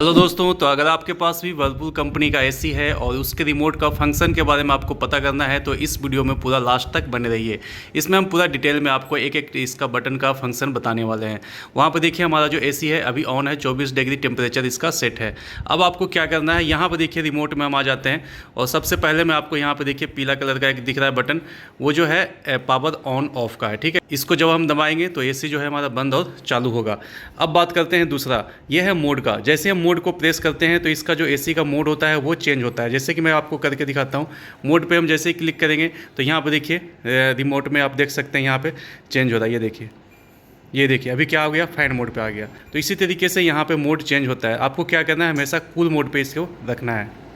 Hello दोस्तों, तो अगर आपके पास भी वर्लपूल कंपनी का एसी है और उसके रिमोट का फंक्शन के बारे में आपको पता करना है तो इस वीडियो में पूरा लास्ट तक बने रहिए। इसमें हम पूरा डिटेल में आपको एक एक इसका बटन का फंक्शन बताने वाले हैं। वहाँ पर देखिए हमारा जो एसी है अभी ऑन है, 24 डिग्री टेम्परेचर इसका सेट है। अब आपको क्या करना है, यहाँ पर देखिए रिमोट में हम आ जाते हैं और सबसे पहले मैं आपको यहाँ पर देखिए पीला कलर का एक दिख रहा है बटन, वो जो है पावर ऑन ऑफ का है। ठीक है, इसको जब हम दबाएंगे तो एसी जो है हमारा बंद और चालू होगा। अब बात करते हैं दूसरा, ये है मोड का। जैसे हम मोड को प्रेस करते हैं तो इसका जो एसी का मोड होता है वो चेंज होता है। जैसे कि मैं आपको करके दिखाता हूँ। मोड पे हम जैसे ही क्लिक करेंगे तो यहाँ पर देखिए रिमोट में आप देख सकते हैं यहाँ पे चेंज हो रहा है। ये देखिए अभी क्या हो गया, फैन मोड पे आ गया। तो इसी तरीके से यहाँ पे मोड चेंज होता है। आपको क्या करना है, हमेशा कूल मोड पे इसको रखना है।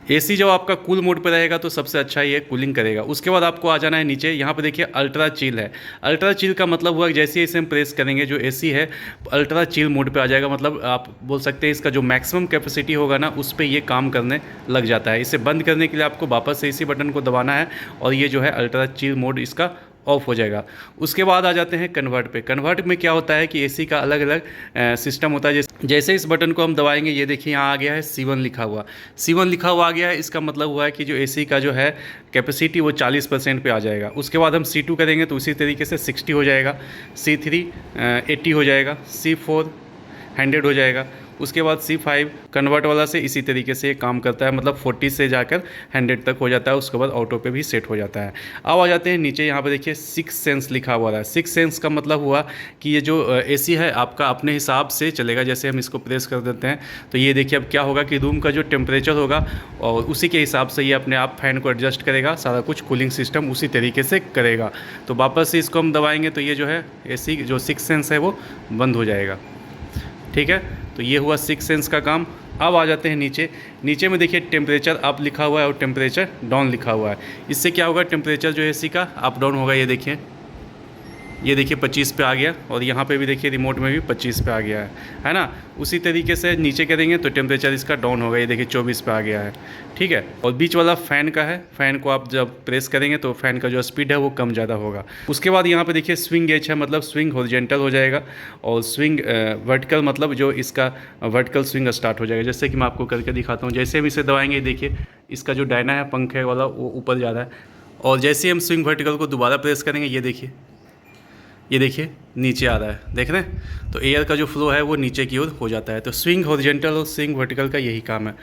एसी जब आपका कूल मोड पे रहेगा तो सबसे अच्छा ये कूलिंग करेगा। उसके बाद आपको आ जाना है नीचे, यहाँ पे देखिए अल्ट्रा चिल है। अल्ट्रा चिल का मतलब हुआ कि जैसे ही इसे हम प्रेस करेंगे जो एसी है अल्ट्रा चिल मोड पे आ जाएगा। मतलब आप बोल सकते हैं इसका जो मैक्सिमम कैपेसिटी होगा ना उस पर ये काम करने लग जाता है। इसे बंद करने के लिए आपको वापस से इसी बटन को दबाना है और ये जो है अल्ट्रा चिल मोड इसका ऑफ हो जाएगा। उसके बाद आ जाते हैं कन्वर्ट पे। कन्वर्ट में क्या होता है कि एसी का अलग अलग सिस्टम होता है। जैसे इस बटन को हम दबाएंगे, ये देखिए यहाँ आ गया है C1 लिखा हुआ। C1 लिखा हुआ आ गया है, इसका मतलब हुआ है कि जो एसी का जो है कैपेसिटी वो 40% पे आ जाएगा। उसके बाद हम C2 करेंगे तो उसी तरीके से 60 हो जाएगा, C3 80 हो जाएगा, C4 100 हो जाएगा। उसके बाद C5 कन्वर्ट वाला से इसी तरीके से काम करता है, मतलब 40 से जाकर 100 तक हो जाता है। उसके बाद ऑटो पे भी सेट हो जाता है। अब आ जाते हैं नीचे, यहाँ पे देखिए 6 सेंस लिखा हुआ है। 6 सेंस का मतलब हुआ कि ये जो एसी है आपका अपने हिसाब से चलेगा। जैसे हम इसको प्रेस कर देते हैं तो ये देखिए अब क्या होगा कि रूम का जो टेम्परेचर होगा और उसी के हिसाब से ये अपने आप फैन को एडजस्ट करेगा, सारा कुछ कूलिंग सिस्टम उसी तरीके से करेगा। तो वापस से इसको हम दबाएँगे तो ये जो है एसी जो 6 सेंस है वो बंद हो जाएगा। ठीक है, तो ये हुआ 6 सेंस का काम। अब आ जाते हैं नीचे में देखिए टेम्परेचर अप लिखा हुआ है और टेम्परेचर डाउन लिखा हुआ है। इससे क्या होगा, टेम्परेचर जो है एसी का अप डाउन होगा। ये देखिए 25 पे आ गया और यहाँ पे भी देखिए रिमोट में भी 25 पे आ गया है ना। उसी तरीके से नीचे करेंगे तो टेम्परेचर इसका डाउन होगा। ये देखिए 24 पे आ गया है। ठीक है, और बीच वाला फ़ैन का है। फ़ैन को आप जब प्रेस करेंगे तो फ़ैन का जो स्पीड है वो कम ज़्यादा होगा। उसके बाद यहाँ पे देखिए स्विंग गेज है, मतलब स्विंग हॉरिजॉन्टल हो जाएगा और स्विंग वर्टिकल, मतलब जो इसका वर्टिकल स्विंग स्टार्ट हो जाएगा। जैसे कि मैं आपको करके दिखाता हूँ। जैसे हम इसे दबाएंगे देखिए इसका जो डायना है पंखे वाला वो ऊपर जा रहा है और जैसे हम स्विंग वर्टिकल को दोबारा प्रेस करेंगे ये देखिए नीचे आ रहा है, देख रहे हैं। तो एयर का जो फ्लो है वो नीचे की ओर हो जाता है। तो स्विंग हॉरिजॉन्टल और स्विंग वर्टिकल का यही काम है।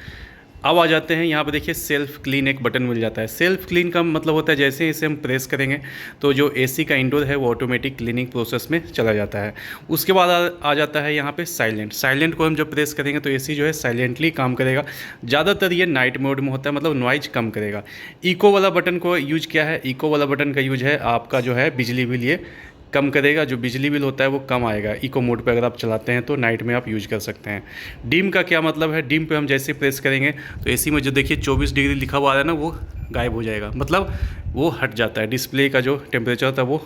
अब आ जाते हैं यहाँ पे देखिए सेल्फ क्लीन एक बटन मिल जाता है। सेल्फ क्लीन का मतलब होता है जैसे इसे हम प्रेस करेंगे तो जो एसी का इंडोर है वो ऑटोमेटिक क्लीनिंग प्रोसेस में चला जाता है। उसके बाद आ जाता है यहाँ पे साइलेंट को हम जब प्रेस करेंगे तो एसी जो है साइलेंटली काम करेगा। ज़्यादातर ये नाइट मोड में होता है, मतलब नॉइज कम करेगा। इको वाला बटन को यूज क्या है, इको वाला बटन का यूज है आपका जो है बिजली बिल ये कम करेगा। जो बिजली बिल होता है वो कम आएगा। इको मोड पे अगर आप चलाते हैं तो नाइट में आप यूज कर सकते हैं। डिम का क्या मतलब है, डिम पे हम जैसे प्रेस करेंगे तो एसी में जो देखिए 24 डिग्री लिखा हुआ है ना वो गायब हो जाएगा, मतलब वो हट जाता है। डिस्प्ले का जो टेम्परेचर था वो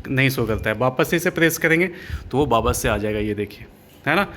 नहीं शो करता है। वापस से इसे प्रेस करेंगे तो वो वापस से आ जाएगा, ये देखिए, है ना।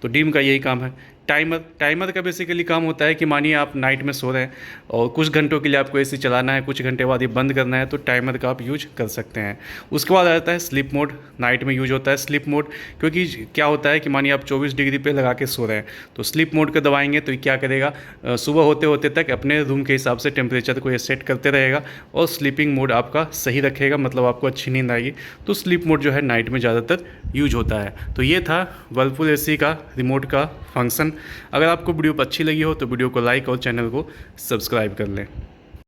तो डिम का यही काम है। टाइमर का बेसिकली काम होता है कि मानिए आप नाइट में सो रहे हैं और कुछ घंटों के लिए आपको एसी चलाना है, कुछ घंटे बाद ये बंद करना है, तो टाइमर का आप यूज कर सकते हैं। उसके बाद आ जाता है स्लीप मोड। नाइट में यूज होता है स्लीप मोड, क्योंकि क्या होता है कि मानिए आप 24 डिग्री पे लगा के सो रहे हैं तो स्लीप मोड को दबाएंगे तो क्या करेगा, सुबह होते होते तक अपने रूम के हिसाब से टेम्परेचर को ये सेट करते रहेगा और स्लीपिंग मोड आपका सही रखेगा, मतलब आपको अच्छी नींद आएगी। तो स्लीप मोड जो है नाइट में ज़्यादातर यूज होता है। तो ये था वर्लपूल एसी का रिमोट का फंक्शन। अगर आपको वीडियो अच्छी लगी हो तो वीडियो को लाइक और चैनल को सब्सक्राइब कर लें।